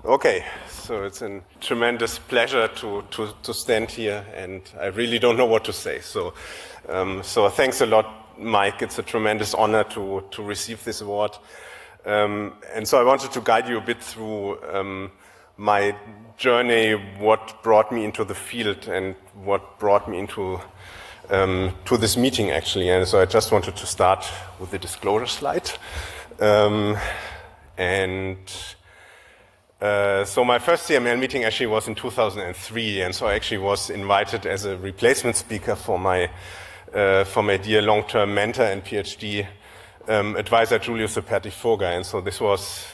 Okay, so it's a tremendous pleasure to stand here, and I really don't know what to say. So thanks a lot, Mike. It's a tremendous honor to receive this award. And so I wanted to guide you a bit through my journey, what brought me into the field and what brought me into to this meeting, actually. And so I just wanted to start with the disclosure slide. So my first CML meeting actually was in 2003, and so I actually was invited as a replacement speaker for my dear long-term mentor and PhD advisor Giulio Superti-Foga. And so this was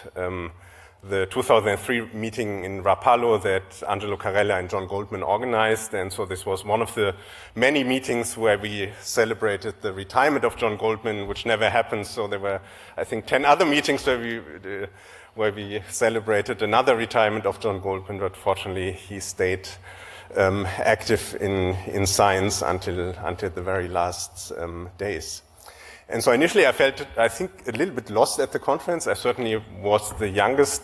the 2003 meeting in Rapallo that Angelo Carella and John Goldman organized. And so this was one of the many meetings where we celebrated the retirement of John Goldman, which never happened. So there were, I think, 10 other meetings where we celebrated another retirement of John Goldman, but fortunately he stayed active in science until the very last days. And so initially I felt, I think, a little bit lost at the conference. I certainly was the youngest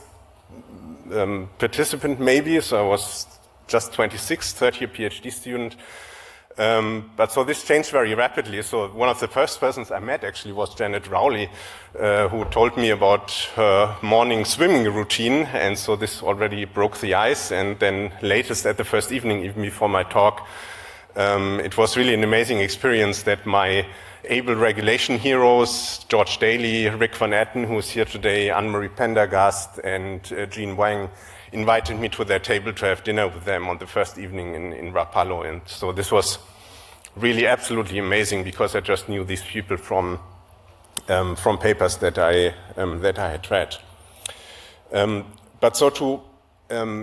participant maybe, so I was just 26, third-year PhD student. But so this changed very rapidly. So one of the first persons I met actually was Janet Rowley, who told me about her morning swimming routine. And so this already broke the ice. And then latest at the first evening, even before my talk, it was really an amazing experience that my ABL regulation heroes, George Daly, Rick Van Etten, who's here today, Anne-Marie Pendergast, and Jean Wang, invited me to their table to have dinner with them on the first evening in Rapallo. And so this was really absolutely amazing because I just knew these people from papers that I had read. But so to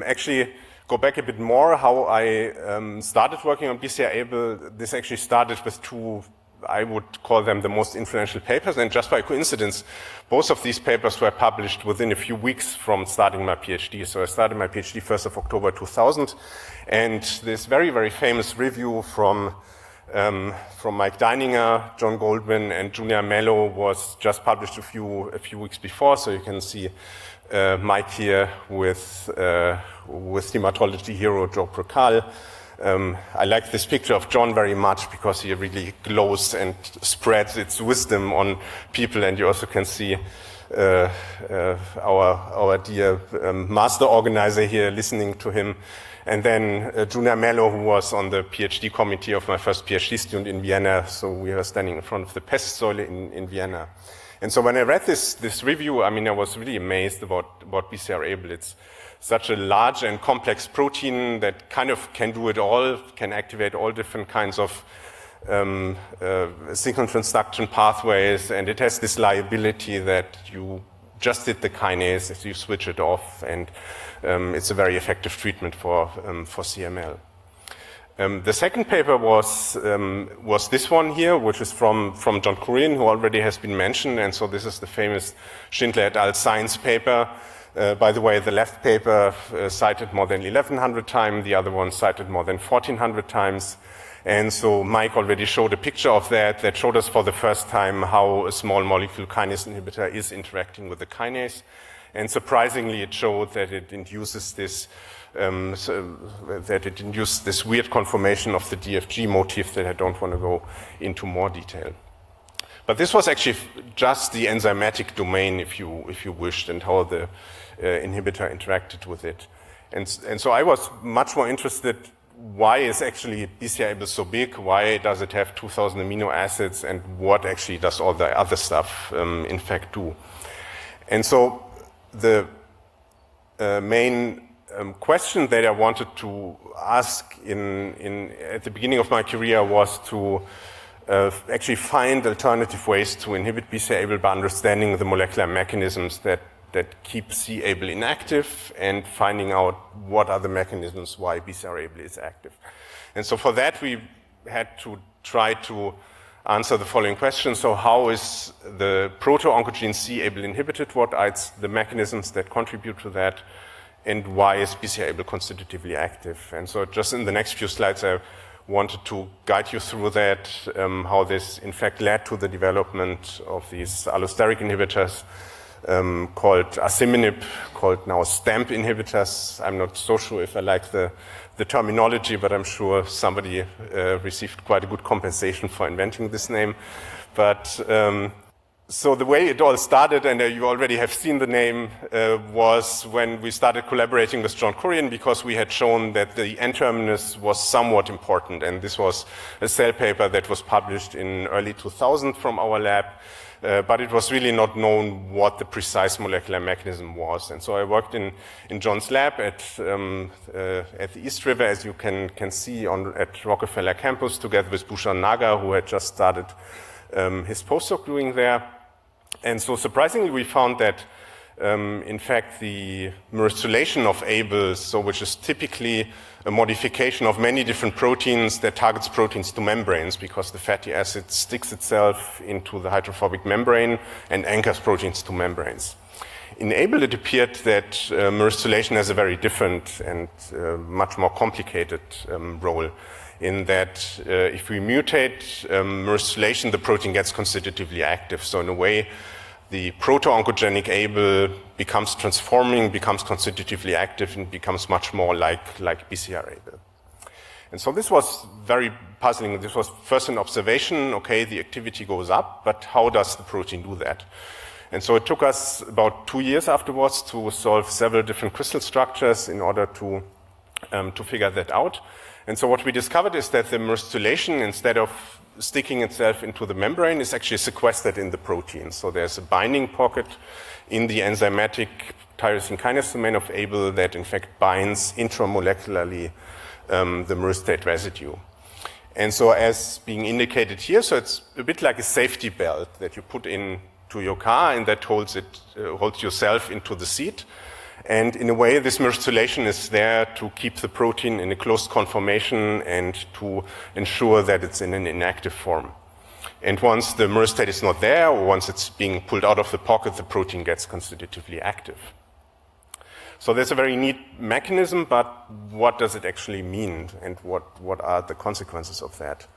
actually go back a bit more, how I started working on BCR-ABL, this actually started with two, I would call them the most influential papers, and just by coincidence, both of these papers were published within a few weeks from starting my PhD. So I started my PhD 1st of October 2000, and this very, very famous review from Mike Deininger, John Goldman, and Julia Mello was just published a few weeks before. So you can see Mike here with hematology hero Joe Prokal. I like this picture of John very much because he really glows and spreads its wisdom on people, and you also can see our dear master organizer here listening to him. And then Julia Mello, who was on the PhD committee of my first PhD student in Vienna, so we were standing in front of the Pestsäule in Vienna. And so when I read this review, I mean, I was really amazed about BCR-ABL. It's such a large and complex protein that kind of can do it all, can activate all different kinds of signal transduction pathways, and it has this liability that you just hit the kinase as you switch it off, and it's a very effective treatment for CML. The second paper was this one here, which is from John Curien, who already has been mentioned, and so this is the famous Schindler et al. Science paper. By the way, the left paper cited more than 1,100 times, the other one cited more than 1,400 times. And so Mike already showed a picture of that showed us for the first time how a small molecule kinase inhibitor is interacting with the kinase. And surprisingly, it showed that it induces this weird conformation of the DFG motif that I don't want to go into more detail. But this was actually just the enzymatic domain, if you wished, and how the inhibitor interacted with it. And so I was much more interested, why is actually BCR-ABL so big? Why does it have 2,000 amino acids? And what actually does all the other stuff in fact do? And so the main question that I wanted to ask at the beginning of my career was to actually find alternative ways to inhibit BCR-ABL by understanding the molecular mechanisms that keep c-ABL inactive and finding out what are the mechanisms why BCR-ABL is active. And so for that we had to try to answer the following question. So how is the proto-oncogene c-ABL inhibited? What are the mechanisms that contribute to that? And why is BCR-ABL constitutively active? And so just in the next few slides I wanted to guide you through that, how this in fact led to the development of these allosteric inhibitors, called asciminib, called now STAMP inhibitors. I'm not so sure if I like the terminology, but I'm sure somebody received quite a good compensation for inventing this name. But so the way it all started, and you already have seen the name, was when we started collaborating with John Kurian, because we had shown that the N-terminus was somewhat important. And this was a Cell paper that was published in early 2000 from our lab. But it was really not known what the precise molecular mechanism was. And so I worked in John's lab at the East River, as you can see at Rockefeller campus, together with Bhushan Nagar, who had just started his postdoc doing there. And so surprisingly, we found that, in fact, the myristylation of ABL, so which is typically a modification of many different proteins that targets proteins to membranes, because the fatty acid sticks itself into the hydrophobic membrane and anchors proteins to membranes. In ABL, it appeared that myristylation has a very different and much more complicated role, in that if we mutate myristylation, the protein gets constitutively active. So in a way, the proto-oncogenic ABL becomes transforming, becomes constitutively active, and becomes much more like BCR-ABL. And so this was very puzzling. This was first an observation, okay, the activity goes up, but how does the protein do that? And so it took us about 2 years afterwards to solve several different crystal structures in order to figure that out. And so what we discovered is that the myristylation, instead of sticking itself into the membrane, is actually sequestered in the protein. So there's a binding pocket in the enzymatic tyrosine kinase domain of ABL that in fact binds intramolecularly the myristate residue. And so as being indicated here, so it's a bit like a safety belt that you put into your car, and that holds yourself into the seat. And in a way, this myristylation is there to keep the protein in a closed conformation and to ensure that it's in an inactive form. And once the myristate is not there, or once it's being pulled out of the pocket, the protein gets constitutively active. So there's a very neat mechanism, but what does it actually mean, and what are the consequences of that?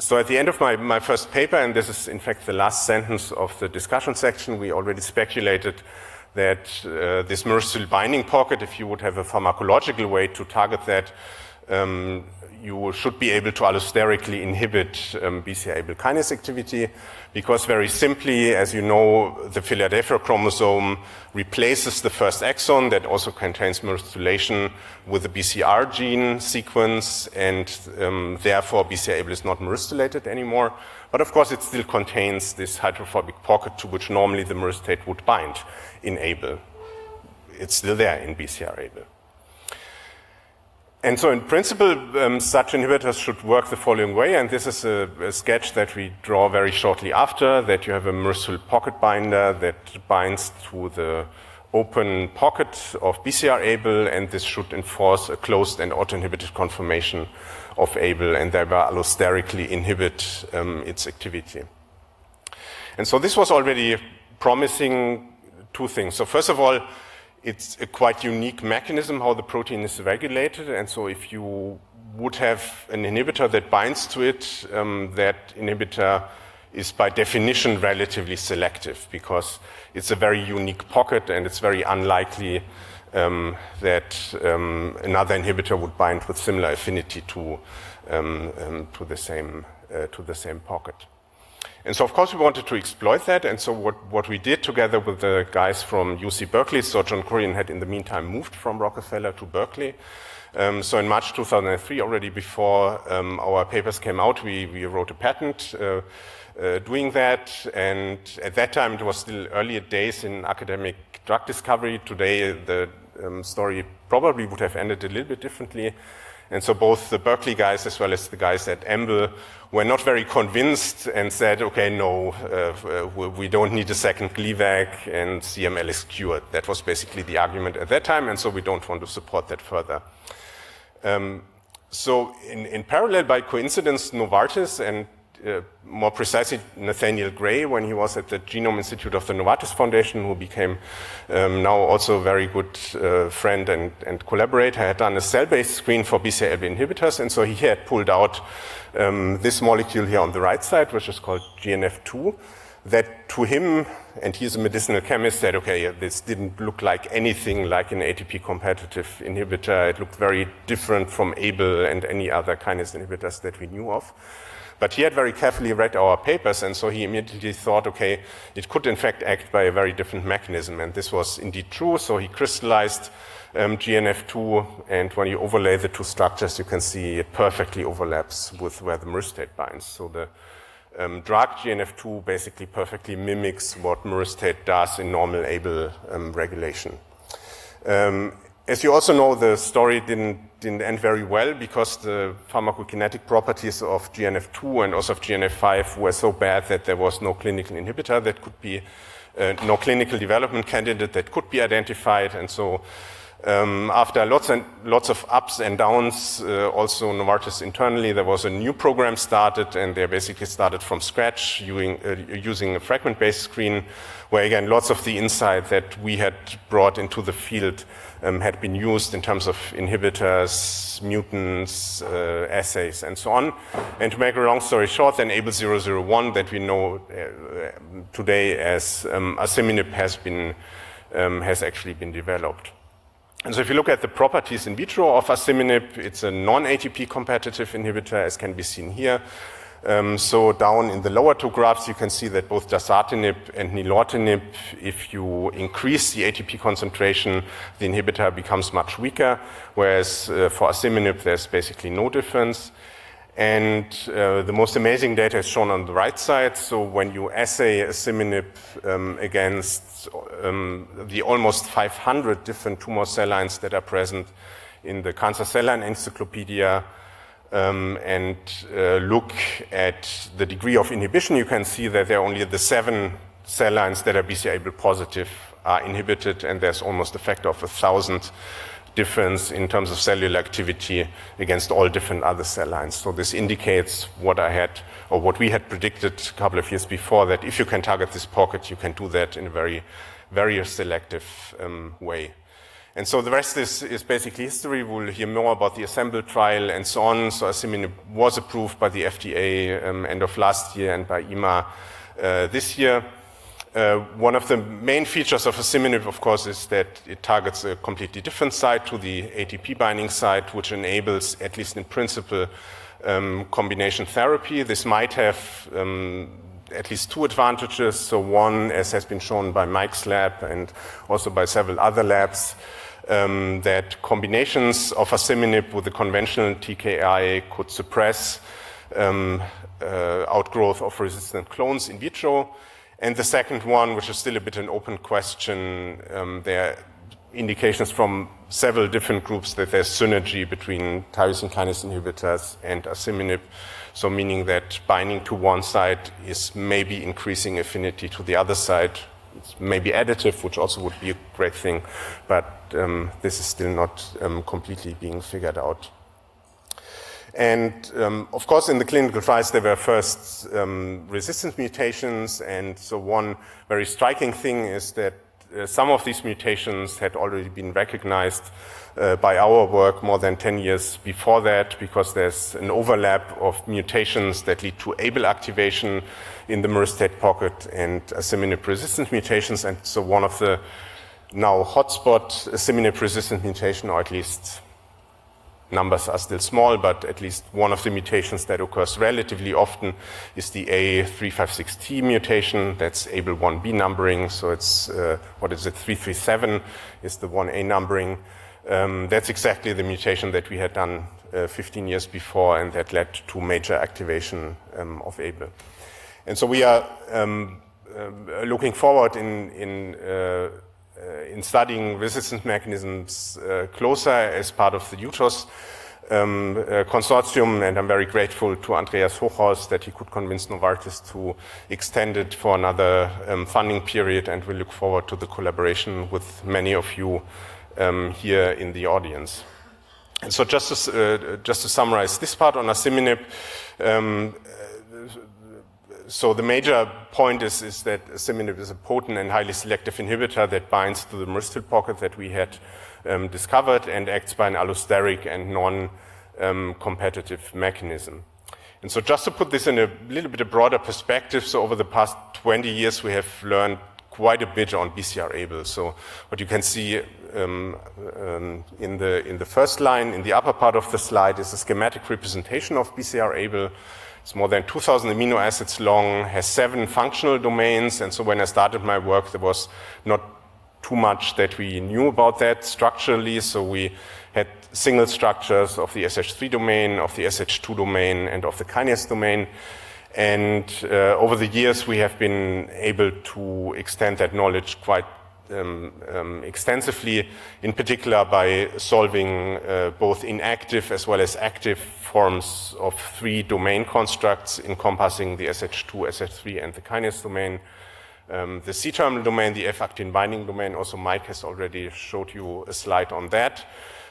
So at the end of my first paper, and this is in fact the last sentence of the discussion section, we already speculated that this myristyl binding pocket, if you would have a pharmacological way to target that, you should be able to allosterically inhibit BCR-ABL kinase activity, because very simply, as you know, the Philadelphia chromosome replaces the first exon that also contains myristylation with the BCR gene sequence, and therefore BCR-ABL is not myristylated anymore. But of course, it still contains this hydrophobic pocket to which normally the myristate would bind in ABL. It's still there in BCR-ABL. And so in principle, such inhibitors should work the following way, and this is a sketch that we draw very shortly after, that you have a myristyl pocket binder that binds to the open pocket of BCR-ABL, and this should enforce a closed and autoinhibited conformation of ABL, and thereby allosterically inhibit its activity. And so this was already promising two things. So first of all, it's a quite unique mechanism how the protein is regulated, and so if you would have an inhibitor that binds to it, that inhibitor is by definition relatively selective, because it's a very unique pocket and it's very unlikely that another inhibitor would bind with similar affinity to the same pocket. And so, of course, we wanted to exploit that, and so what we did together with the guys from UC Berkeley, so John Kurian had in the meantime moved from Rockefeller to Berkeley. So in March 2003, already before our papers came out, we wrote a patent doing that, and at that time it was still earlier days in academic drug discovery. Today the story probably would have ended a little bit differently. And so both the Berkeley guys as well as the guys at EMBL were not very convinced and said, okay, no, we don't need a second Gleevec and CML is cured. That was basically the argument at that time, and so we don't want to support that further. So in parallel, by coincidence, Novartis and more precisely Nathaniel Gray, when he was at the Genome Institute of the Novartis Foundation, who became now also a very good friend and collaborator, had done a cell-based screen for BCR-ABL inhibitors, and so he had pulled out this molecule here on the right side, which is called GNF2, that to him, and he's a medicinal chemist, said, okay, this didn't look like anything like an ATP competitive inhibitor. It looked very different from ABL and any other kinase inhibitors that we knew of. But he had very carefully read our papers, and so he immediately thought, okay, it could in fact act by a very different mechanism, and this was indeed true. So he crystallized GNF2, and when you overlay the two structures, you can see it perfectly overlaps with where the myristate binds. So the drug GNF2 basically perfectly mimics what myristate does in normal ABL regulation. As you also know, the story didn't end very well because the pharmacokinetic properties of GNF2 and also of GNF5 were so bad that there was no clinical inhibitor that could be, no clinical development candidate that could be identified. And so after lots of ups and downs, also Novartis internally, there was a new program started, and they basically started from scratch using a fragment-based screen, where again, lots of the insight that we had brought into the field had been used in terms of inhibitors, mutants, assays, and so on. And to make a long story short, then ABL001 that we know today as asciminib has actually been developed. And so if you look at the properties in vitro of asciminib, it's a non-ATP competitive inhibitor, as can be seen here. So down in the lower two graphs, you can see that both dasatinib and nilotinib, if you increase the ATP concentration, the inhibitor becomes much weaker, whereas for asciminib, there's basically no difference. And the most amazing data is shown on the right side. So when you assay asciminib against the almost 500 different tumor cell lines that are present in the Cancer Cell Line Encyclopedia, and look at the degree of inhibition, you can see that there are only the 7 cell lines that are BCR-ABL positive are inhibited, and there's almost a factor of 1,000 difference in terms of cellular activity against all different other cell lines. So this indicates what we had predicted a couple of years before, that if you can target this pocket, you can do that in a very selective way. And so the rest is basically history. We'll hear more about the ASSEMBLE trial and so on. So asciminib was approved by the FDA end of last year and by EMA this year. One of the main features of asciminib, of course, is that it targets a completely different site to the ATP binding site, which enables, at least in principle, combination therapy. This might have at least 2 advantages. So one, as has been shown by Mike's lab and also by several other labs, that combinations of asciminib with the conventional TKI could suppress outgrowth of resistant clones in vitro. And the second one, which is still a bit an open question, there are indications from several different groups that there's synergy between tyrosine kinase inhibitors and asciminib, so meaning that binding to one side is maybe increasing affinity to the other side. It's maybe additive, which also would be a great thing, but this is still not completely being figured out. And of course, in the clinical trials, there were first resistance mutations. And so one very striking thing is that some of these mutations had already been recognized by our work more than 10 years before that, because there's an overlap of mutations that lead to ABL activation in the myristate pocket and asciminib resistant mutations. And so one of the now hotspot asciminib resistant mutation, or at least numbers are still small, but at least one of the mutations that occurs relatively often is the A356T mutation. That's ABL1B numbering. So it's, 337 is the 1A numbering. That's exactly the mutation that we had done 15 years before, and that led to major activation of ABL. And so we are looking forward in studying resistance mechanisms closer as part of the UTOS consortium, and I'm very grateful to Andreas Hochhaus that he could convince Novartis to extend it for another funding period, and we look forward to the collaboration with many of you here in the audience. And so just to summarize this part on asciminib, so the major point is that asciminib is a potent and highly selective inhibitor that binds to the myristate pocket that we had discovered and acts by an allosteric and non-competitive mechanism. And so just to put this in a little bit broader perspective, so over the past 20 years, we have learned quite a bit on BCR-ABL. So what you can see in the first line, in the upper part of the slide, is a schematic representation of BCR-ABL. It's more than 2,000 amino acids long, has 7 functional domains. And so when I started my work, there was not too much that we knew about that structurally. So we had single structures of the SH3 domain, of the SH2 domain, and of the kinase domain. And over the years, we have been able to extend that knowledge quite extensively, in particular by solving both inactive as well as active forms of 3 domain constructs encompassing the SH2, SH3, and the kinase domain. The C-terminal domain, the F-actin binding domain, also Mike has already showed you a slide on that,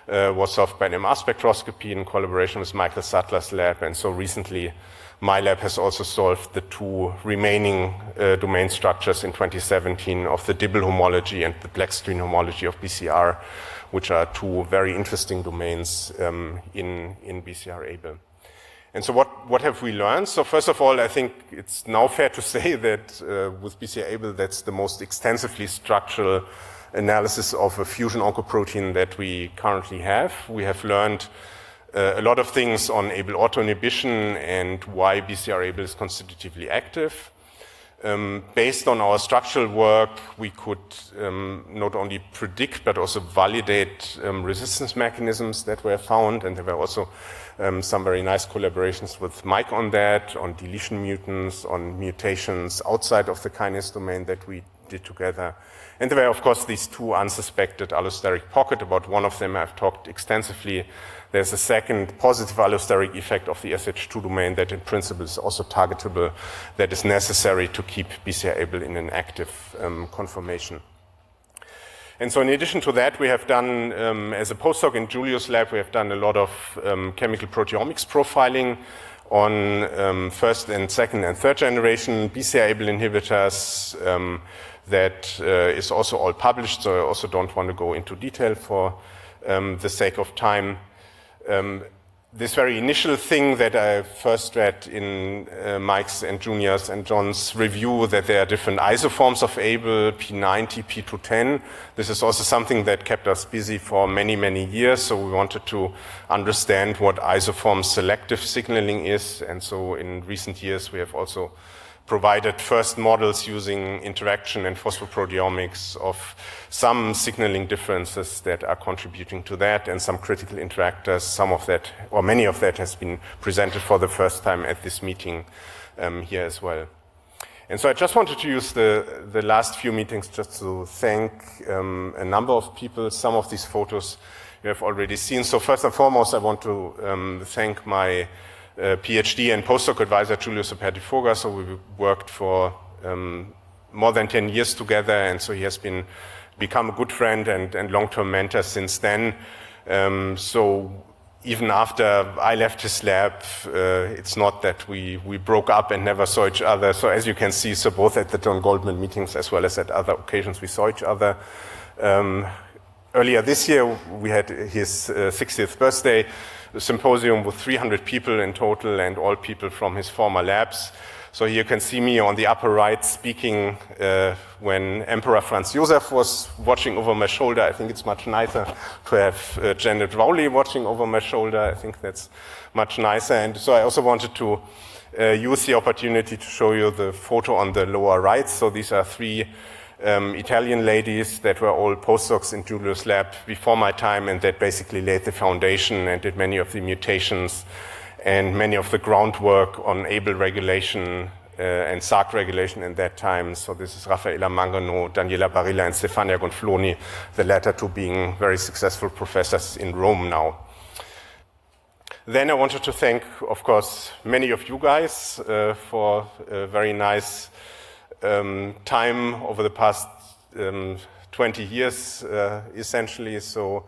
was solved by NMR spectroscopy in collaboration with Michael Sattler's lab. And so recently, my lab has also solved the 2 remaining domain structures in 2017 of the Dibble homology and the Blackstone homology of BCR, which are 2 very interesting domains in BCR-ABL. And so what have we learned? So first of all, I think it's now fair to say that with BCR-ABL, that's the most extensively structural analysis of a fusion oncoprotein that we currently have. We have learned a lot of things on ABL autoinhibition and why BCR-ABL is constitutively active. Based on our structural work, we could not only predict but also validate resistance mechanisms that were found, and there were also some very nice collaborations with Mike on that, on deletion mutants, on mutations outside of the kinase domain that we did together. And there were, of course, these 2 unsuspected allosteric pockets. About one of them I've talked extensively. There's a second positive allosteric effect of the SH2 domain that in principle is also targetable, that is necessary to keep BCR-ABL in an active conformation. And so in addition to that, we have done, as a postdoc in Julio's lab, we have done a lot of chemical proteomics profiling on first and second and third generation BCR-ABL inhibitors. That is also all published, so I also don't want to go into detail for the sake of time. This very initial thing that I first read in Mike's and Junior's and John's review, that there are different isoforms of ABL, P90, P210. This is also something that kept us busy for many, many years. So we wanted to understand what isoform selective signaling is. And so in recent years, we have also provided first models using interaction and phosphoproteomics of some signaling differences that are contributing to that, and some critical interactors. Some of that, or many of that, has been presented for the first time at this meeting here as well. And so I just wanted to use the last few meetings just to thank a number of people. Some of these photos you have already seen. So first and foremost, I want to thank my PhD and postdoc advisor, Giulio Soperti-Foga. So we worked for more than 10 years together, and so he has become a good friend and long-term mentor since then. So even after I left his lab, it's not that we broke up and never saw each other. So as you can see, so both at the John Goldman meetings as well as at other occasions, we saw each other. Earlier this year, we had his 60th birthday symposium with 300 people in total, and all people from his former labs. So here you can see me on the upper right speaking when Emperor Franz Joseph was watching over my shoulder. I think it's much nicer to have Janet Rowley watching over my shoulder. I think that's much nicer. And so I also wanted to use the opportunity to show you the photo on the lower right. So these are 3 Italian ladies that were all postdocs in Giulio's lab before my time, and that basically laid the foundation and did many of the mutations and many of the groundwork on ABL regulation and SARC regulation in that time. So this is Raffaella Mangano, Daniela Barilla, and Stefania Gonfloni, the latter 2 being very successful professors in Rome now. Then I wanted to thank, of course, many of you guys for a very nice time over the past 20 years, essentially. So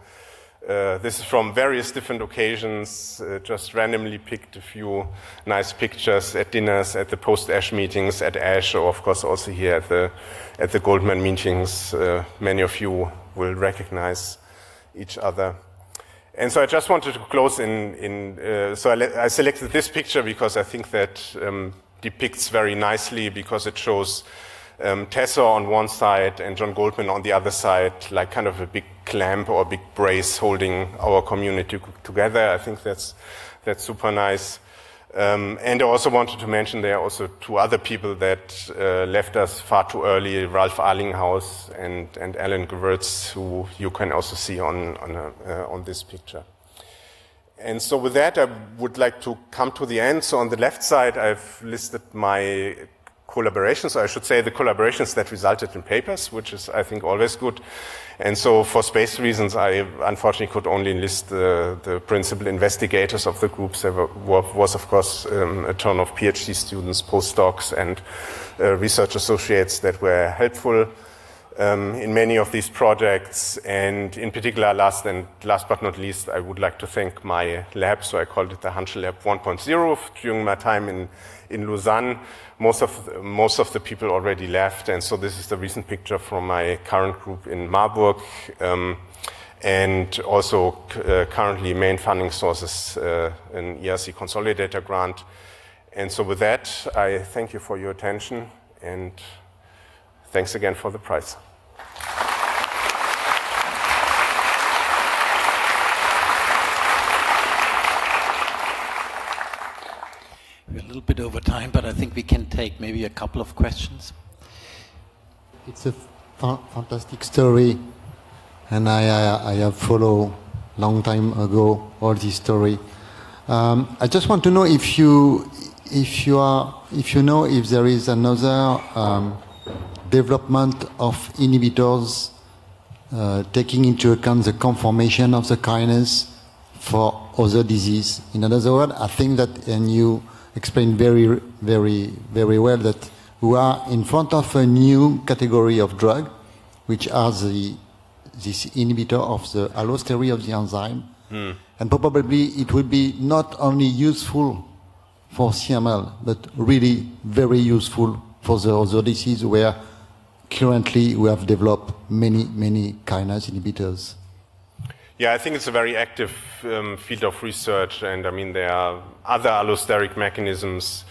this is from various different occasions, just randomly picked a few nice pictures at dinners, at the post-ASH meetings, at ASH, or of course also here at the Goldman meetings. Many of you will recognize each other. And so I just wanted to close so I selected this picture because I think that depicts very nicely, because it shows Tessa on one side and John Goldman on the other side, like kind of a big clamp or a big brace holding our community together. I think that's super nice. And I also wanted to mention there are also two other people that left us far too early, Ralph Arlinghaus and Alan Gewürz, who you can also see on this picture. And so with that, I would like to come to the end. So on the left side, I've listed my collaborations, or I should say the collaborations that resulted in papers, which is, I think, always good. And so for space reasons, I unfortunately could only list the principal investigators of the groups. There was, of course, a ton of PhD students, postdocs, and research associates that were helpful in many of these projects. And in particular, last but not least, I would like to thank my lab. So I called it the Hantschel Lab 1.0 during my time in Lausanne. Most of the people already left, and so this is the recent picture from my current group in Marburg, and also currently main funding sources an ERC Consolidator grant. And so with that, I thank you for your attention, and thanks again for the prize. We're a little bit over time, but I think we can take maybe a couple of questions. It's a fantastic story, and I have followed long time ago all this story. I just want to know if you know if there is another development of inhibitors taking into account the conformation of the kinase for other disease. In other words, I think that, and you explained very, very, very well, that we are in front of a new category of drug, which are this inhibitor of the allosteric of the enzyme. And probably it will be not only useful for CML, but really very useful for the other disease where currently we have developed many, many kinase inhibitors. Yeah, I think it's a very active field of research, and I mean there are other allosteric mechanisms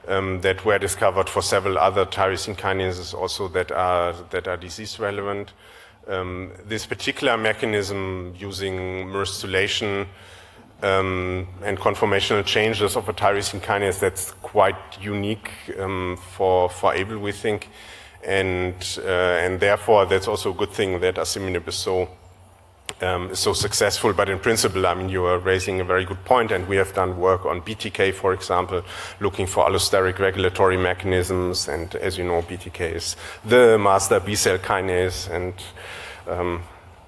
that were discovered for several other tyrosine kinases also that are disease relevant. This particular mechanism using myrstulation and conformational changes of a tyrosine kinase, that's quite unique for ABL, we think, and therefore that's also a good thing that asciminib is so successful. But in principle, I mean, you are raising a very good point, and we have done work on BTK, for example, looking for allosteric regulatory mechanisms, and as you know, BTK is the master B-cell kinase, and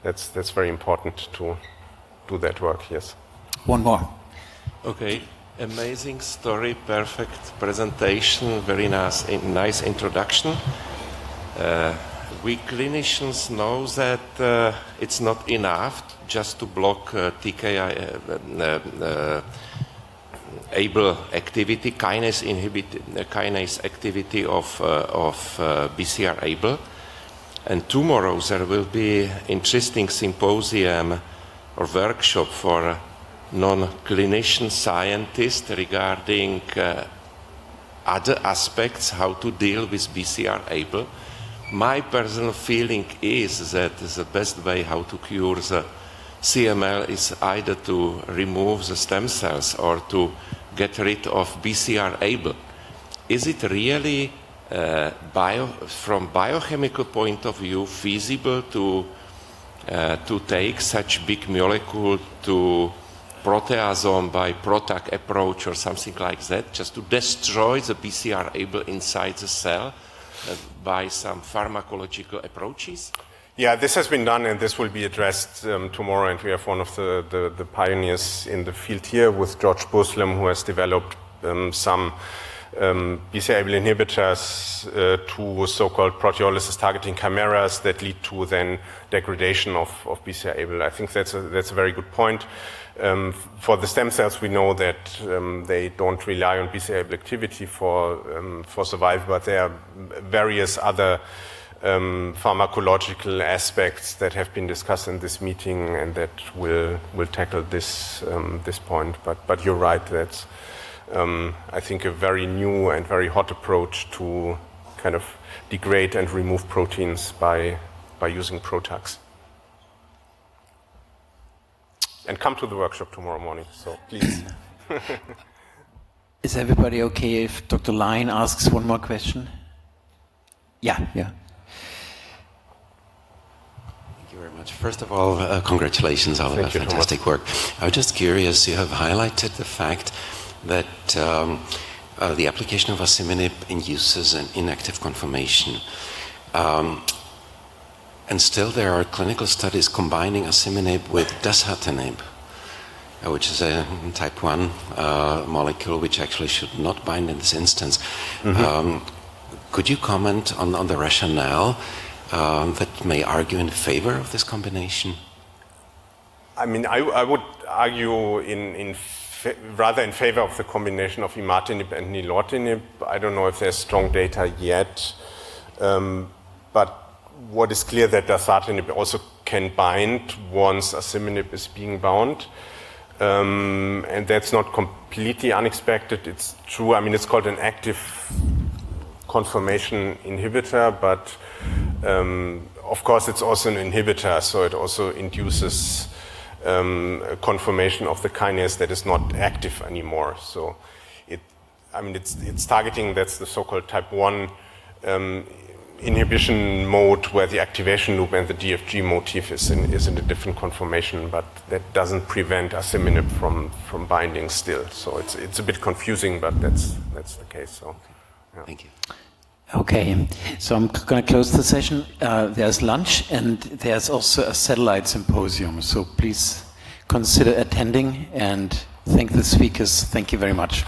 that's very important to do that work, yes. One more. Okay, amazing story, perfect presentation, very nice introduction. We clinicians know that it's not enough just to block ABL activity, kinase activity of BCR-ABL. And tomorrow there will be interesting symposium or workshop for non-clinician scientists regarding other aspects, how to deal with BCR-ABL. My personal feeling is that the best way how to cure the CML is either to remove the stem cells or to get rid of BCR-ABL. Is it really, from biochemical point of view, feasible to take such big molecule to proteasome by PROTAC approach or something like that, just to destroy the BCR-ABL inside the cell by some pharmacological approaches? Yeah, this has been done, and this will be addressed tomorrow, and we have one of the pioneers in the field here with George Buslam, who has developed some BCR-ABL inhibitors to so-called proteolysis targeting chimeras that lead to then degradation of BCR-ABL. I think that's a very good point. For the stem cells, we know that they don't rely on BCR-ABL activity for survival, but there are various other pharmacological aspects that have been discussed in this meeting, and that will tackle this point. But you're right, that's I think a very new and very hot approach to kind of degrade and remove proteins by using PROTACs. And come to the workshop tomorrow morning, so please. Is everybody okay if Dr. Line asks one more question? Yeah. Thank you very much. First of all, congratulations on a fantastic work. I was just curious, you have highlighted the fact that the application of asciminib induces an inactive conformation. And still there are clinical studies combining asciminib with dasatinib, which is a type 1 molecule which actually should not bind in this instance. Could you comment on the rationale that may argue in favor of this combination? I mean, I would argue rather in favor of the combination of imatinib and nilotinib. I don't know if there's strong data yet, but what is clear that dasatinib also can bind once asciminib is being bound. And that's not completely unexpected. It's true. I mean, it's called an active conformation inhibitor, but of course it's also an inhibitor, so it also induces a conformation of the kinase that is not active anymore. So it's targeting, that's the so-called type 1 inhibition mode, where the activation loop and the DFG motif is in a different conformation, but that doesn't prevent asciminib from binding still. So it's a bit confusing, but that's the case. So, yeah. Thank you. Okay, so I'm going to close the session. There's lunch, and there's also a satellite symposium. So please consider attending, and thank the speakers. Thank you very much.